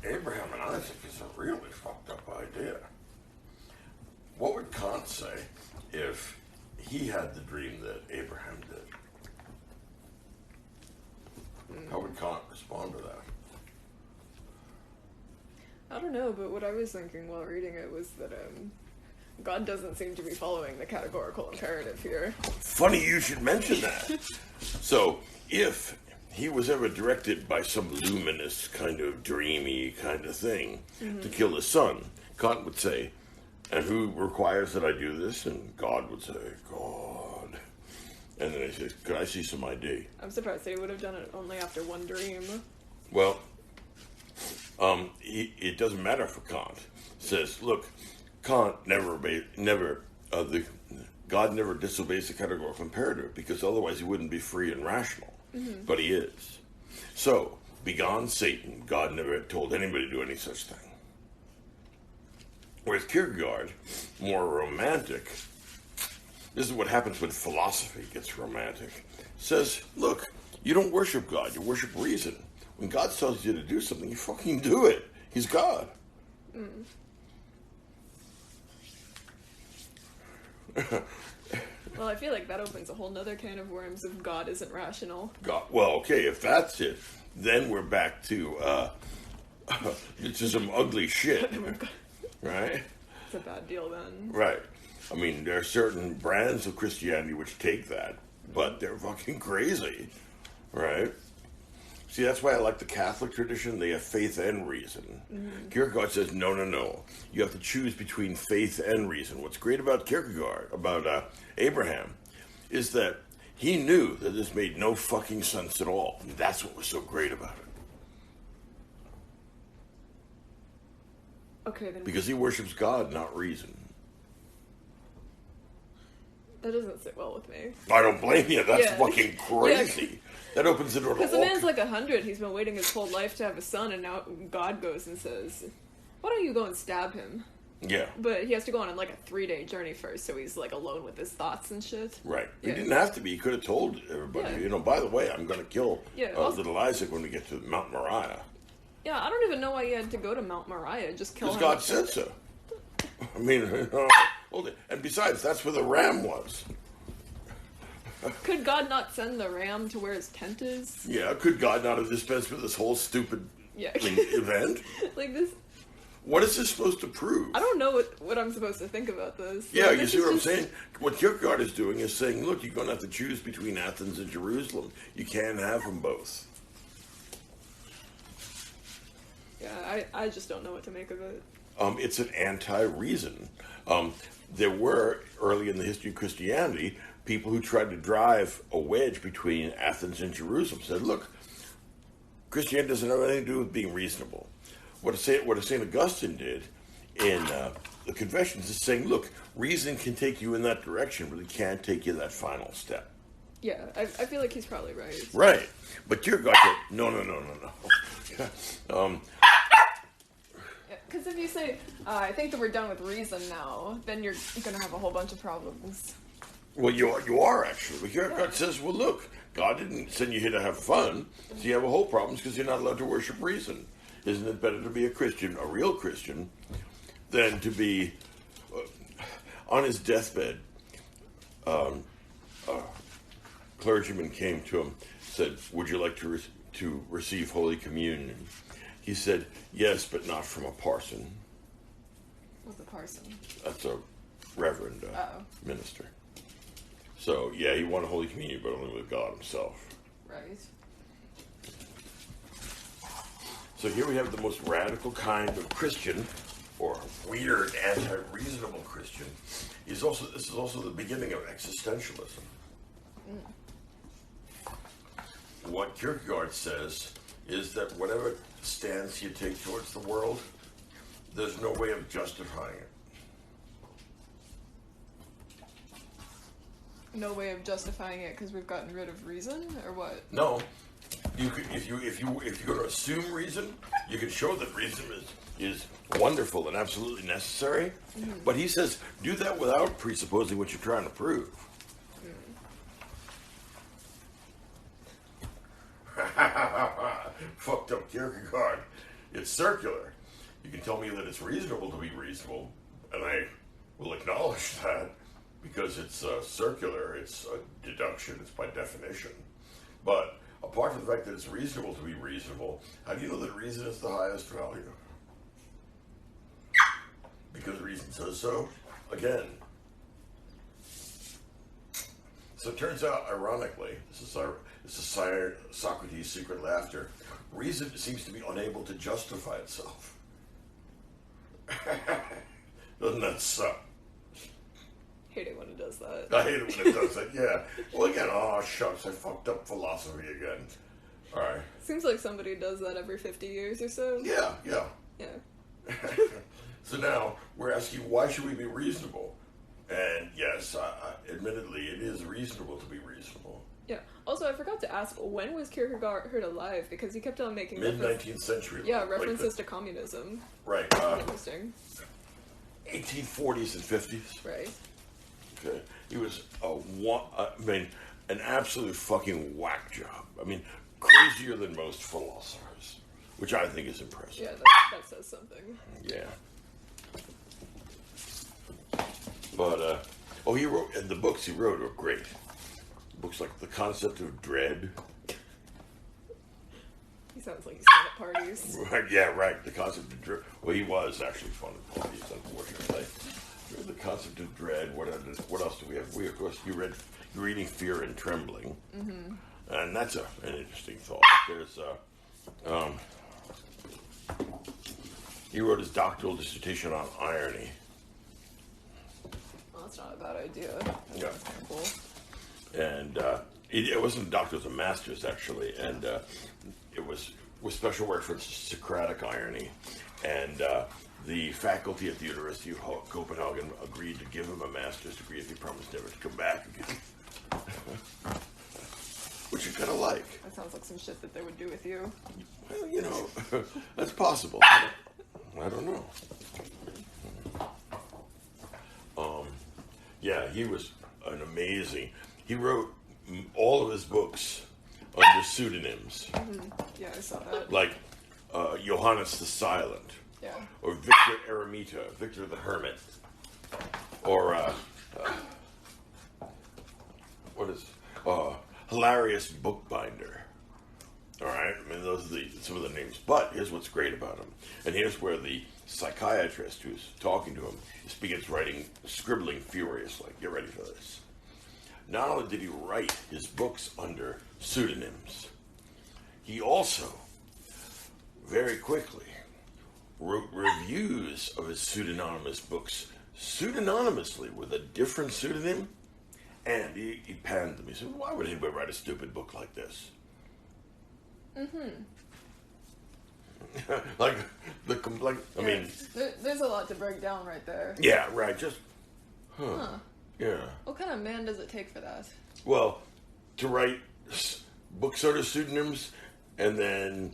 Abraham and Isaac is a really fucked up idea. What would Kant say if he had the dream that Abraham did? How would Kant respond to that? I don't know, but what I was thinking while reading it was that God doesn't seem to be following the categorical imperative here. Funny you should mention that. So, if he was ever directed by some luminous kind of dreamy kind of thing to kill his son, Kant would say, and who requires that I do this? And God would say, God. And then he says, could I see some ID? I'm surprised they would have done it only after one dream. Well, it doesn't matter for Kant. Says, look, Kant God never disobeys the categorical imperative because otherwise he wouldn't be free and rational. But he is. So, begone Satan, God never told anybody to do any such thing. Whereas Kierkegaard, more romantic, this is what happens when philosophy gets romantic, says, look, you don't worship God, you worship reason. When God tells you to do something, you fucking do it. He's God. Well, I feel like that opens a whole nother can of worms if God isn't rational. God, well, okay, if that's it, then we're back to, it's just some ugly shit. Right? It's a bad deal then. Right. I mean, there are certain brands of Christianity which take that, but they're fucking crazy. Right? See, that's why I like the Catholic tradition. They have faith and reason. Kierkegaard says, no. You have to choose between faith and reason. What's great about Kierkegaard, about Abraham, is that he knew that this made no fucking sense at all. And that's what was so great about it. Okay, then. Because he worships God, not reason. That doesn't sit well with me. I don't blame you. That's Yeah. fucking crazy. That opens the door to all. Because the man's like 100. He's been waiting his whole life to have a son, and now God goes and says, why don't you go and stab him? Yeah. But he has to go on like a 3-day journey first, so he's like alone with his thoughts and shit. Right. He Yeah. didn't have to be. He could have told everybody, Yeah. by the way, I'm going to kill Also, little Isaac when we get to Mount Moriah. yeah, I don't even know why he had to go to Mount Moriah. Just kill him. Because God said so. I mean, and besides, that's where the ram was. Could God not send the ram to where his tent is? Yeah, could God not have dispensed with this whole stupid event? Like this. What is this supposed to prove? I don't know what I'm supposed to think about this. Yeah, Like, you see what I'm saying? What Kierkegaard is doing is saying, look, you're going to have to choose between Athens and Jerusalem. You can't have them both. Yeah, I just don't know what to make of it. It's an anti-reason. There were, early in the history of Christianity, people who tried to drive a wedge between Athens and Jerusalem. Said, look, Christianity doesn't have anything to do with being reasonable. What St. Augustine did in the Confessions is saying, look, reason can take you in that direction, but it can't take you that final step. Yeah, I feel like he's probably right. Right. But Kierkegaard said, no. Because if you say, I think that we're done with reason now, then you're going to have a whole bunch of problems. Well, you are actually. But Kierkegaard says, well, look, God didn't send you here to have fun, so you have a whole problem because you're not allowed to worship reason. Isn't it better to be a Christian, a real Christian, than to be on his deathbed? A clergyman came to him, said, would you like to receive Holy Communion? He said, yes, but not from a parson. What's a parson? That's a reverend minister. So, yeah, he wanted Holy Communion, but only with God himself. Right. So here we have the most radical kind of Christian, or weird, anti-reasonable Christian. This is also the beginning of existentialism. What Kierkegaard says is that whatever stance you take towards the world, there's no way of justifying it. No way of justifying it because we've gotten rid of reason, or what? No, you could, if you're going to assume reason, you can show that reason is wonderful and absolutely necessary. But he says do that without presupposing what you're trying to prove. Fucked up Kierkegaard. it's circular. You can tell me that it's reasonable to be reasonable, and I will acknowledge that because it's circular, it's a deduction, it's by definition. But apart from the fact that it's reasonable to be reasonable, how do you know that reason is the highest value? Because reason says so. Again. So it turns out, ironically, this is Socrates' secret laughter, reason seems to be unable to justify itself. Doesn't that suck? Hate it when it does that. I hate it when it does that, yeah. Well, again, oh, shucks, I fucked up philosophy again. All right. Seems like somebody does that every 50 years or so. Yeah. So now, we're asking, why should we be reasonable? And yes, admittedly, it is reasonable to be reasonable. Yeah. Also, I forgot to ask, when was Kierkegaard alive? Because he kept on making mid-19th century. Yeah, references to communism. Right. Interesting. 1840s and 50s. Right. Okay. He was an absolute fucking whack job. I mean, crazier than most philosophers, which I think is impressive. Yeah, that says something. Yeah. But, he wrote, and the books he wrote are great. Books like The Concept of Dread. He sounds like he's fun at parties. Right, yeah, right. The Concept of Dread. Well, he was actually fun at parties, unfortunately. The Concept of Dread. What else do we have? Of course, you're reading Fear and Trembling. Mm-hmm. And that's an interesting thought. There's, he wrote his doctoral dissertation on irony. That's not a bad idea. Yeah. That's kind of cool. And it wasn't a doctor's, a master's, actually. And it was with special work for Socratic irony. And the faculty at the University of Copenhagen agreed to give him a master's degree if he promised never to come back again. Which you kind of like. That sounds like some shit that they would do with you. Well, that's possible. I don't know. Yeah, he was an amazing. He wrote all of his books under pseudonyms. Mm-hmm. Yeah, I saw that. Like Johannes the Silent. Yeah. Or Victor Eremita, Victor the Hermit. Or Hilarious Bookbinder. All right, I mean those are some of the names. But here's what's great about him, and here's where the psychiatrist who's talking to him begins scribbling furiously. Get ready for this. Not only did he write his books under pseudonyms, he also very quickly wrote reviews of his pseudonymous books pseudonymously with a different pseudonym, and he panned them. He said, "Why would anybody write a stupid book like this?" Mm-hmm. I mean... There's a lot to break down right there. Yeah, right, yeah. What kind of man does it take for that? Well, to write books under pseudonyms and then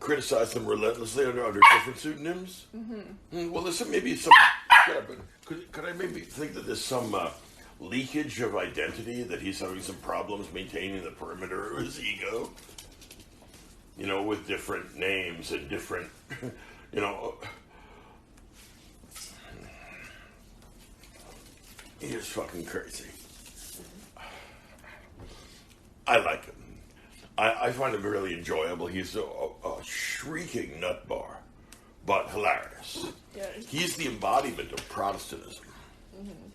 criticize them relentlessly under different pseudonyms? Mm-hmm. Well, there's maybe some... Could I maybe think that there's some leakage of identity, that he's having some problems maintaining the perimeter of his ego? With different names and different, he is fucking crazy. I like him. I find him really enjoyable. He's a shrieking nutbar, but hilarious. Yeah. He's the embodiment of Protestantism. Mm-hmm.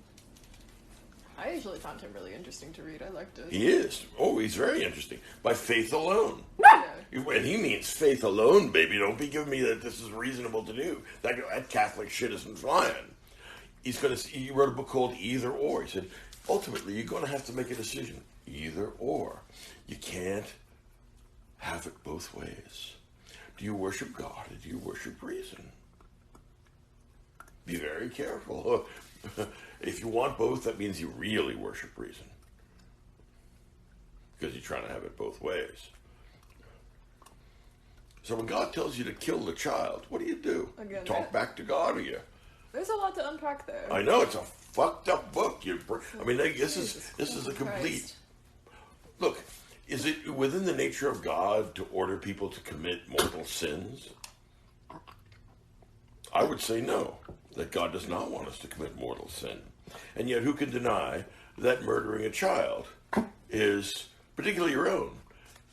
I usually found him really interesting to read. I liked it. He is. Oh, he's very interesting. By faith alone. Yeah. And he means faith alone, baby. Don't be giving me that this is reasonable to do. That Catholic shit isn't flying. He wrote a book called Either Or. He said, ultimately, you're going to have to make a decision. Either or. You can't have it both ways. Do you worship God or do you worship reason? Be very careful. If you want both, that means you really worship reason. Because you're trying to have it both ways. So when God tells you to kill the child, what do? Again, talk back to God, or you? There's a lot to unpack there. I know, it's a fucked up book. This is a complete... Christ. Look, is it within the nature of God to order people to commit mortal sins? I would say no, that God does not want us to commit mortal sin. And yet who can deny that murdering a child is, particularly your own,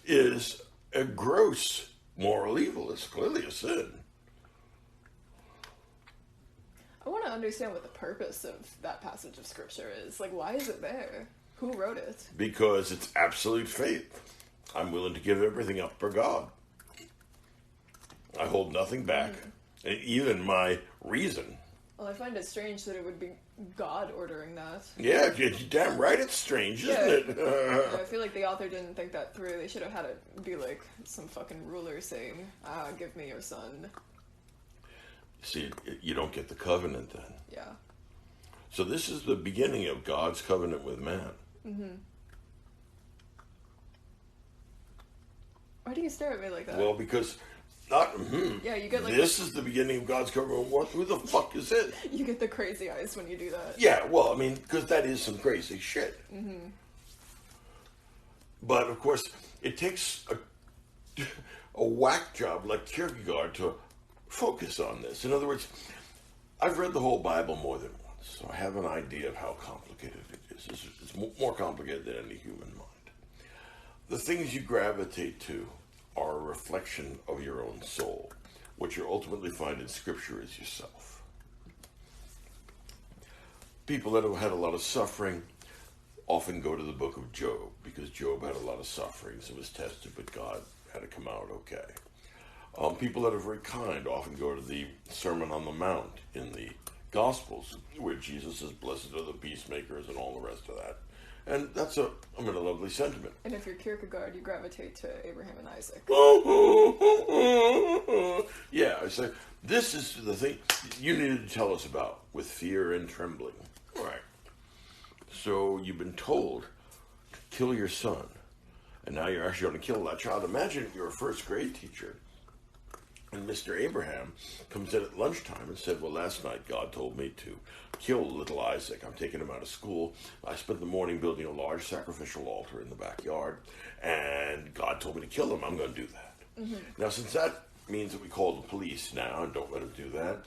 is a gross moral evil. It's clearly a sin. I want to understand what the purpose of that passage of scripture is. Like, why is it there? Who wrote it? Because it's absolute faith. I'm willing to give everything up for God. I hold nothing back, even my reason. Well, I find it strange that it would be God ordering that. Yeah, you're damn right it's strange, isn't it? Yeah, I feel like the author didn't think that through. They should have had it be like some fucking ruler saying, give me your son. See, you don't get the covenant then. Yeah. So this is the beginning of God's covenant with man. Mm-hmm. Why do you stare at me like that? Well, because Yeah, you get like this is the beginning of God's covenant. What? Who the fuck is it? You get the crazy eyes when you do that. Yeah, well, I mean, because that is some crazy shit. Mm-hmm. But of course, it takes a whack job like Kierkegaard to focus on this. In other words, I've read the whole Bible more than once, so I have an idea of how complicated it is. It's more complicated than any human mind. The things you gravitate to are a reflection of your own soul. What you ultimately find in Scripture is yourself. People that have had a lot of suffering often go to the book of Job, because Job had a lot of sufferings and was tested, but God had to come out okay. People that are very kind often go to the Sermon on the Mount in the Gospels, where Jesus says, "Blessed are the peacemakers," and all the rest of that. And that's a lovely sentiment. And if you're Kierkegaard, you gravitate to Abraham and Isaac. Yeah, I say, this is the thing you needed to tell us about, with fear and trembling. Right. So you've been told to kill your son, and now you're actually going to kill that child. Imagine if you're a first grade teacher, and Mr. Abraham comes in at lunchtime and said, "Well, last night God told me to kill little Isaac. I'm taking him out of school. I spent the morning building a large sacrificial altar in the backyard, and God told me to kill him. I'm going to do that." Mm-hmm. Now, since that means that we call the police now and don't let him do that,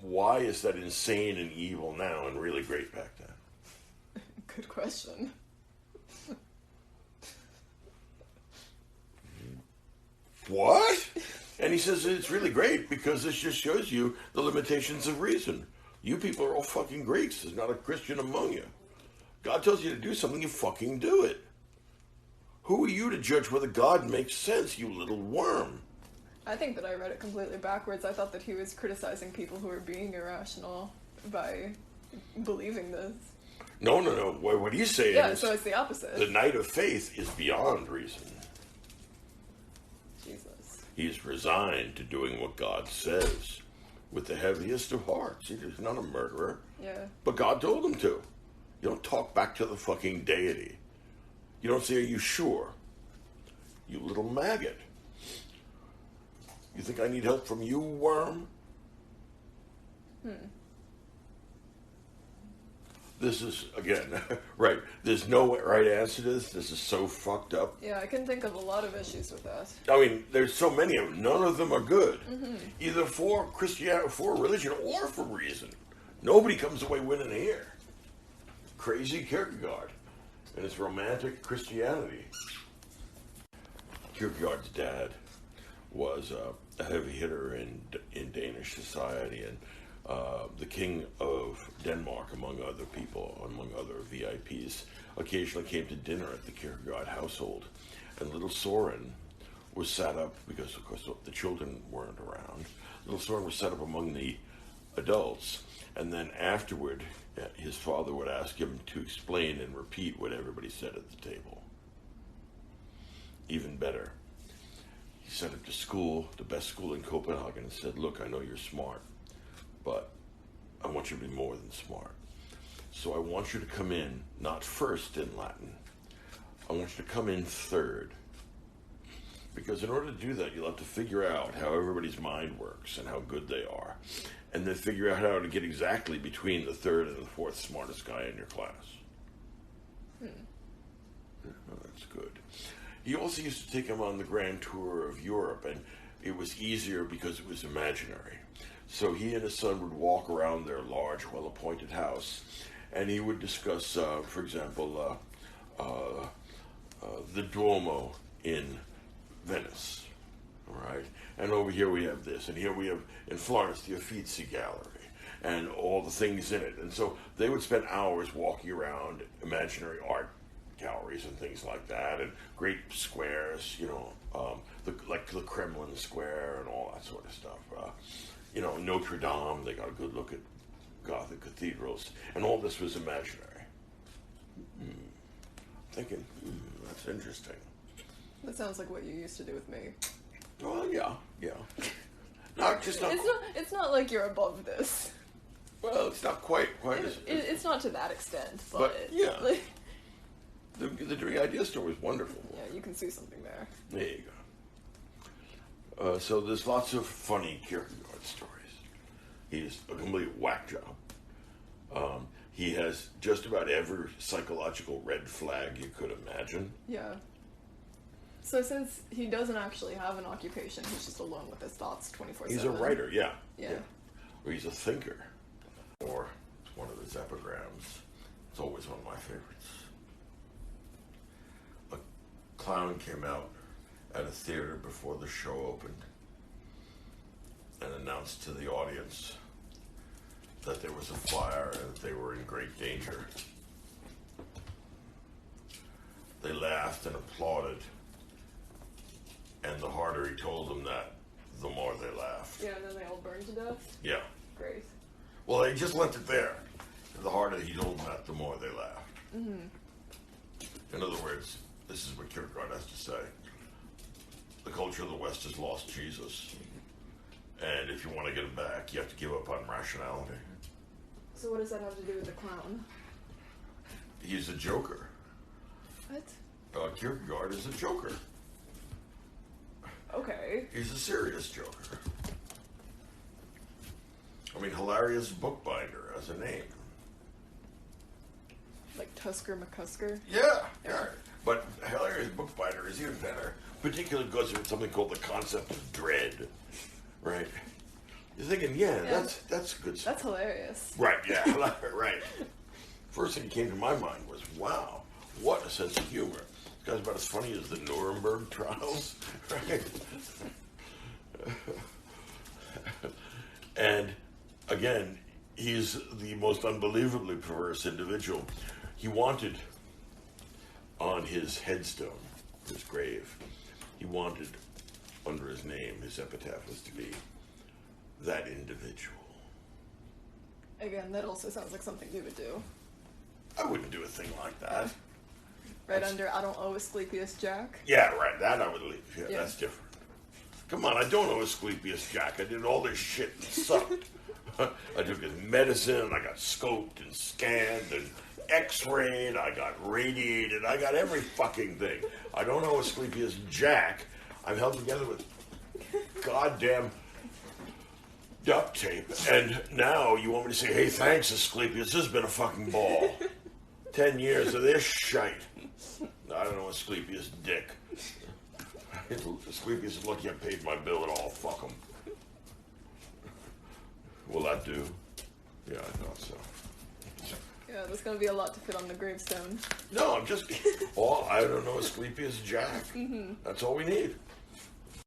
why is that insane and evil now and really great back then? Good question. What? And he says it's really great because this just shows you the limitations of reason. You people are all fucking Greeks. There's not a Christian among you. God tells you to do something, you fucking do it. Who are you to judge whether God makes sense, you little worm? I think that I read it completely backwards. I thought that he was criticizing people who are being irrational by believing this. No. What he's saying is... so it's the opposite. The knight of faith is beyond reason. Jesus. He's resigned to doing what God says with the heaviest of hearts. He's not a murderer. Yeah. But God told him to. You don't talk back to the fucking deity. You don't say, "Are you sure?" You little maggot. You think I need help from you, worm? This is, again, right. There's no right answer to this. This is so fucked up. Yeah, I can think of a lot of issues with that. I mean, there's so many of them. None of them are good. Mm-hmm. Either for Christianity, for religion, or for reason. Nobody comes away winning here. Crazy Kierkegaard and his romantic Christianity. Kierkegaard's dad was a heavy hitter in Danish society, and the king of Denmark, among other people, among other VIPs, occasionally came to dinner at the Kierkegaard household. And little Soren was sat up, because of course the children weren't around. Little Soren was set up among the adults, and then afterward his father would ask him to explain and repeat what everybody said at the table. Even better, he sent him to school, the best school in Copenhagen, and said, "Look, I know you're smart, but I want you to be more than smart. So I want you to come in, not first in Latin. I want you to come in third. Because in order to do that, you'll have to figure out how everybody's mind works and how good they are. And then figure out how to get exactly between the third and the fourth smartest guy in your class." Oh, that's good. He also used to take him on the grand tour of Europe, and it was easier because it was imaginary. So he and his son would walk around their large, well-appointed house, and he would discuss, for example, the Duomo in Venice, all right? And over here we have this, and here we have, in Florence, the Uffizi Gallery, and all the things in it. And so they would spend hours walking around imaginary art galleries and things like that, and great squares, you know, like the Kremlin Square and all that sort of stuff. You know, Notre Dame, they got a good look at Gothic cathedrals, and all this was imaginary. Thinking, that's interesting. That sounds like what you used to do with me. Well, yeah. Not just not. It's not like you're above this. Well, it's not quite as. It's not to that extent, but yeah. Like, the idea store was wonderful. Yeah, you can see something there. There you go. So there's lots of funny Kierkegaard stories. He's a complete whack job. He has just about every psychological red flag you could imagine. Yeah. So since he doesn't actually have an occupation, he's just alone with his thoughts 24/7. He's a writer, yeah. Yeah. Or he's a thinker. Or it's one of his epigrams. It's always one of my favorites. A clown came out at a theater before the show opened and announced to the audience that there was a fire and that they were in great danger. They laughed and applauded, and the harder he told them that, the more they laughed. Yeah, and then they all burned to death? Yeah. Great. Well, they just left it there. The harder he told them that, the more they laughed. Mm-hmm. In other words, this is what Kierkegaard has to say. The culture of the West has lost Jesus. And if you want to get him back, you have to give up on rationality. So what does that have to do with the clown? He's a joker. What? Kierkegaard is a joker. Okay. He's a serious joker. I mean, hilarious bookbinder as a name. Like Tusker McCusker? Yeah. But hilarious bookbinder is even better, particularly because of something called the concept of dread, right? You're thinking, that's good stuff. That's hilarious. Right, yeah, right. First thing that came to my mind was, wow, what a sense of humor. This guy's about as funny as the Nuremberg trials, right? And again, he's the most unbelievably perverse individual. He wanted on his headstone, his grave, he wanted under his name, his epitaph was to be that individual. Again, that also sounds like something you would do. I wouldn't do a thing like that. Right under, I don't owe Asclepius Jack? Yeah, right, that I would leave. Yeah, that's different. Come on, I don't owe Asclepius Jack. I did all this shit and sucked. I took his medicine, I got scoped and scanned and x-rayed, I got radiated, I got every fucking thing. I don't owe Asclepius Jack. I'm held together with goddamn duct tape. And now you want me to say, hey, thanks, Asclepius, this has been a fucking ball. 10 years of this shite. I don't know Asclepius dick. Asclepius is lucky I paid my bill at all. Fuck him. Will that do? Yeah, I thought so. Yeah, there's going to be a lot to fit on the gravestone. No, I'm just... I don't know Asclepius Jack. Mm-hmm. That's all we need.